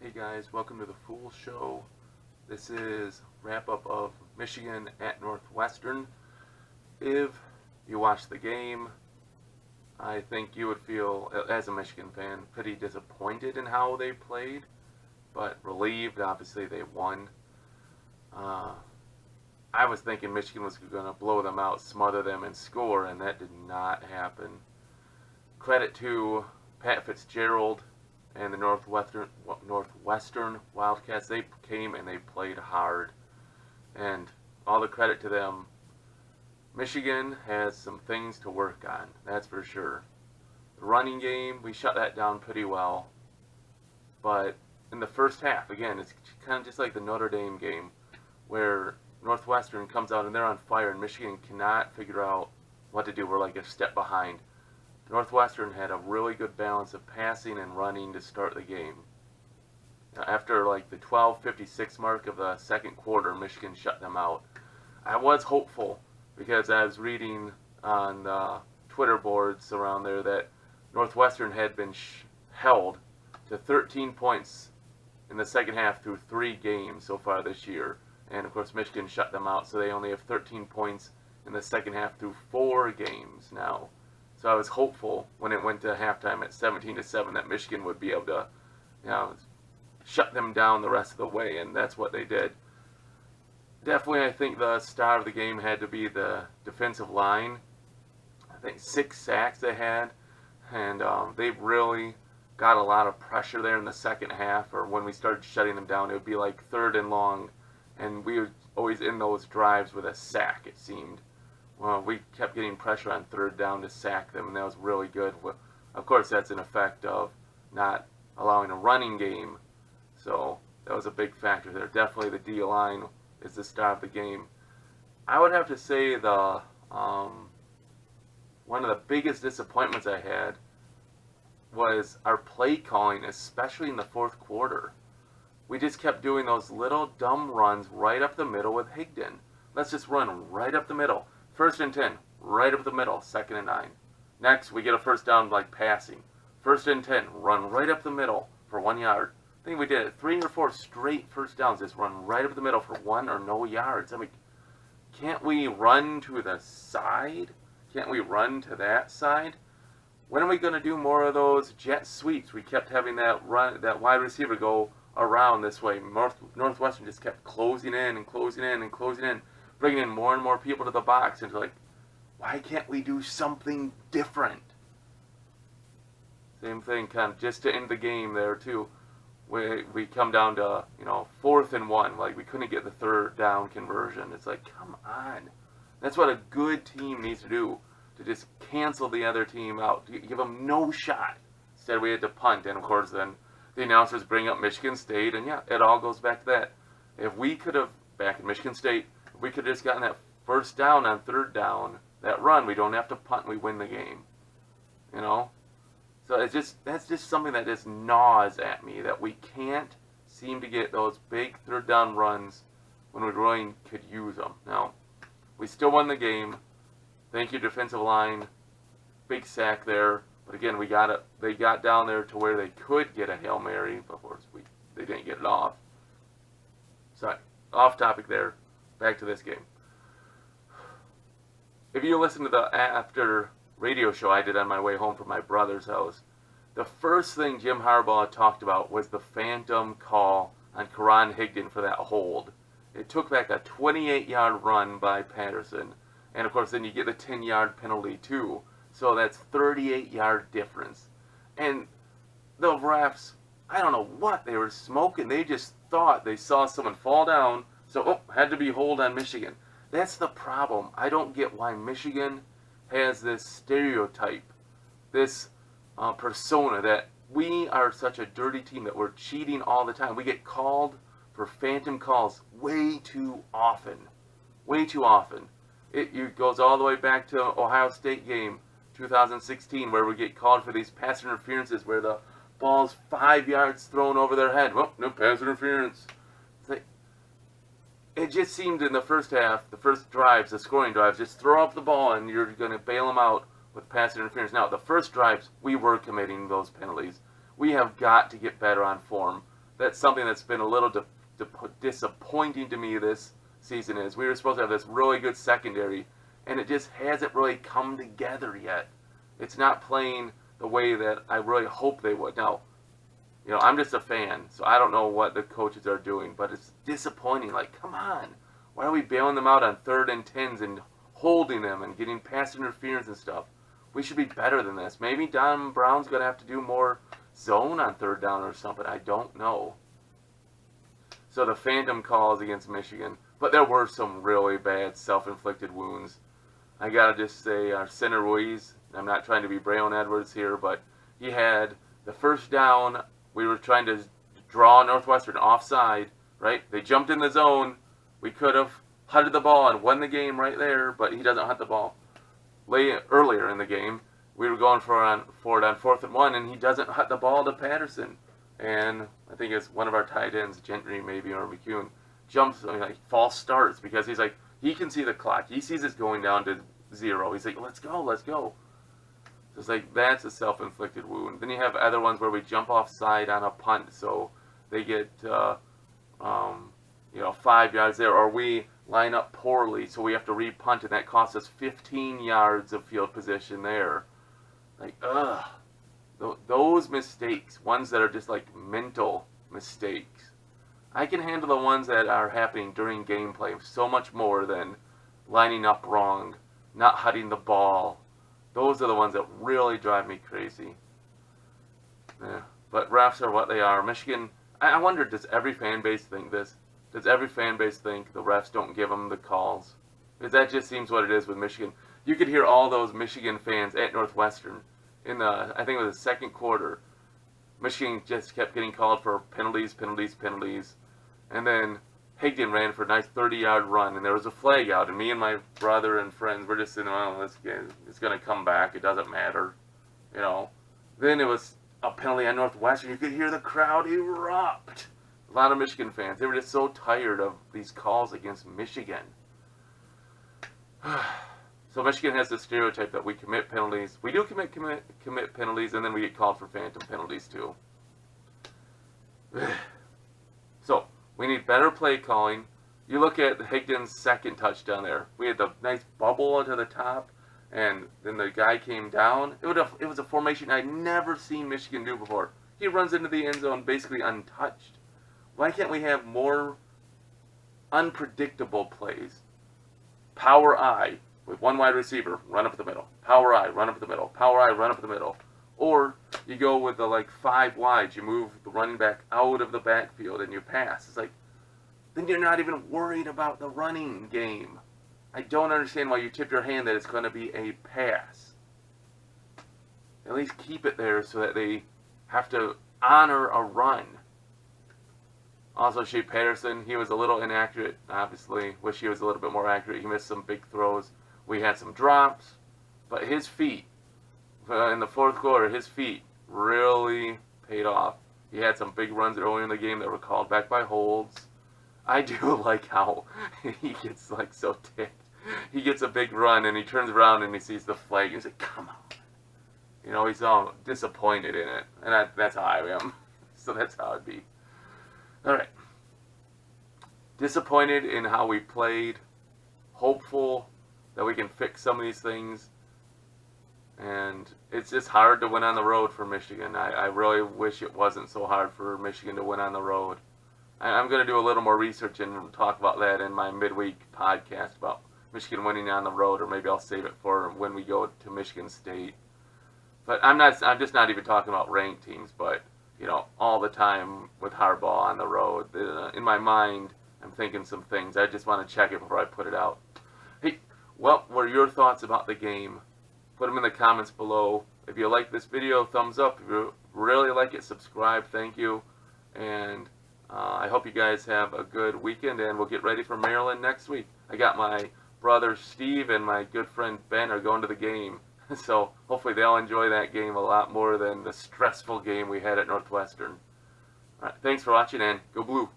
Hey guys, welcome to the Fool Show. This is wrap-up of Michigan at Northwestern. If you watched the game, I think you would feel, as a Michigan fan, pretty disappointed in how they played, but relieved. Obviously they won. I was thinking Michigan was going to blow them out, smother them, and score, and that did not happen. Credit to Pat Fitzgerald and the Northwestern Wildcats. They came and they played hard, and all the credit to them. Michigan has some things to work on, that's for sure. The running game, we shut that down pretty well, but in the first half, again, it's kind of just like the Notre Dame game, where Northwestern comes out and they're on fire, and Michigan cannot figure out what to do. We're like a step behind. Northwestern had a really good balance of passing and running to start the game. After like the 12:56 mark of the second quarter, Michigan shut them out. I was hopeful because I was reading on the Twitter boards around there that Northwestern had been held to 13 points in the second half through 3 games so far this year. And of course Michigan shut them out, so they only have 13 points in the second half through 4 games now. So I was hopeful when it went to halftime at 17-7 that Michigan would be able to, shut them down the rest of the way, and that's what they did. Definitely, I think the star of the game had to be the defensive line. I think 6 sacks they had, and they really got a lot of pressure there in the second half, or when we started shutting them down, it would be like 3rd and long, and we were always in those drives with a sack, it seemed. Well, we kept getting pressure on 3rd down to sack them, and that was really good. Of course, that's an effect of not allowing a running game, so that was a big factor there. Definitely the D-line is the star of the game. I would have to say the one of the biggest disappointments I had was our play calling, especially in the 4th quarter. We just kept doing those little dumb runs right up the middle with Higdon. Let's just run right up the middle. 1st and 10, right up the middle, 2nd and 9. Next, we get a first down like passing. 1st and 10, run right up the middle for 1 yard. I think we did it 3 or 4 straight first downs, just run right up the middle for 1 or no yards. I mean, can't we run to the side? Can't we run to that side? When are we going to do more of those jet sweeps? We kept having that wide receiver go around this way. Northwestern just kept closing in and closing in and closing in, bringing in more and more people to the box, and it's like, why can't we do something different? Same thing, kind of just to end the game there too. We come down to 4th and 1, like we couldn't get the 3rd down conversion. It's like, come on, that's what a good team needs to do, to just cancel the other team out, to give them no shot. Instead we had to punt, and of course then the announcers bring up Michigan State, and yeah, it all goes back to that. If we could have, back in Michigan State, we could have just gotten that first down on 3rd down, that run, we don't have to punt, and we win the game. So that's just something that just gnaws at me, that we can't seem to get those big 3rd down runs when we really could use them. Now, we still won the game. Thank you, defensive line. Big sack there. But again, they got down there to where they could get a Hail Mary. Of course, they didn't get it off. Sorry, off topic there. Back to this game. If you listen to the after radio show I did on my way home from my brother's house, the first thing Jim Harbaugh talked about was the phantom call on Karan Higdon for that hold. It took back a 28-yard run by Patterson, and of course then you get the 10-yard penalty too, so that's 38-yard difference. And the refs, I don't know what they were smoking. They just thought they saw someone fall down, so had to be hold on Michigan. That's the problem. I don't get why Michigan has this stereotype, this persona that we are such a dirty team, that we're cheating all the time. We get called for phantom calls way too often. Way too often. It goes all the way back to Ohio State game 2016, where we get called for these pass interferences where the ball's 5 yards thrown over their head. Well, no pass interference. It just seemed in the first half, the first drives, the scoring drives, just throw up the ball and you're going to bail them out with pass interference. Now, the first drives, we were committing those penalties. We have got to get better on form. that's something that's been a little disappointing to me this season. Is we were supposed to have this really good secondary, and it just hasn't really come together yet. It's not playing the way that I really hope they would. Now, you know, I'm just a fan, so I don't know what the coaches are doing, but it's disappointing. Like, come on. Why are we bailing them out on 3rd and 10s and holding them and getting pass interference and stuff? We should be better than this. Maybe Don Brown's going to have to do more zone on 3rd down or something. I don't know. So the phantom calls against Michigan. But there were some really bad self-inflicted wounds. I got to just say, our center Ruiz, I'm not trying to be Braylon Edwards here, but he had the first down. We were trying to draw Northwestern offside, right? They jumped in the zone. We could have hunted the ball and won the game right there, but he doesn't hunt the ball. Earlier in the game, we were going for it on 4th and 1, and he doesn't hunt the ball to Patterson. And I think it's one of our tight ends, Gentry maybe, or McCune, jumps, like, false starts, because he's like, he can see the clock. He sees it's going down to 0. He's like, let's go, let's go. So it's like, that's a self-inflicted wound. Then you have other ones where we jump offside on a punt, so they get, 5 yards there, or we line up poorly, so we have to re-punt, and that costs us 15 yards of field position there. Like, ugh. Those mistakes, ones that are just like mental mistakes, I can handle the ones that are happening during gameplay so much more than lining up wrong, not hunting the ball. Those are the ones that really drive me crazy. Yeah. But refs are what they are. Michigan, I wonder, does every fan base think this? Does every fan base think the refs don't give them the calls? Because that just seems what it is with Michigan. You could hear all those Michigan fans at Northwestern in the, I think it was the second quarter. Michigan just kept getting called for penalties. And then Higdon ran for a nice 30-yard run, and there was a flag out, and me and my brother and friends were just saying, well, this game, it's going to come back. It doesn't matter. You know. Then it was a penalty on Northwestern. You could hear the crowd erupt. A lot of Michigan fans, they were just so tired of these calls against Michigan. So Michigan has the stereotype that we commit penalties. We do commit penalties, and then we get called for phantom penalties too. So we need better play calling. You look at Higdon's second touchdown there. We had the nice bubble to the top, and then the guy came down. It was a formation I'd never seen Michigan do before. He runs into the end zone basically untouched. Why can't we have more unpredictable plays? Power I with one wide receiver, run up the middle. Power I, run up the middle. Power I, run up the middle. Or you go with the 5 wides. You move the running back out of the backfield and you pass. It's like, then you're not even worried about the running game. I don't understand why you tip your hand that it's going to be a pass. At least keep it there so that they have to honor a run. Also, Shea Patterson, he was a little inaccurate, obviously. Wish he was a little bit more accurate. He missed some big throws. We had some drops. But his feet, in the fourth quarter, his feet really paid off. He had some big runs early in the game that were called back by holds. I do like how he gets so ticked. He gets a big run and he turns around and he sees the flag and he's like, come on. You know, he's all disappointed in it. And that's how I am. So that's how it'd be. Alright. Disappointed in how we played. Hopeful that we can fix some of these things. And it's just hard to win on the road for Michigan. I really wish it wasn't so hard for Michigan to win on the road. I'm going to do a little more research and talk about that in my midweek podcast about Michigan winning on the road, or maybe I'll save it for when we go to Michigan State. But I'm just not even talking about ranked teams, but you know, all the time with Harbaugh on the road. In my mind, I'm thinking some things. I just want to check it before I put it out. Hey, what were your thoughts about the game? Put them in the comments below. If you like this video, thumbs up. If you really like it, subscribe. Thank you. And I hope you guys have a good weekend, and we'll get ready for Maryland next week. I got my brother Steve and my good friend Ben are going to the game. So hopefully they'll enjoy that game a lot more than the stressful game we had at Northwestern. All right, thanks for watching, and go Blue.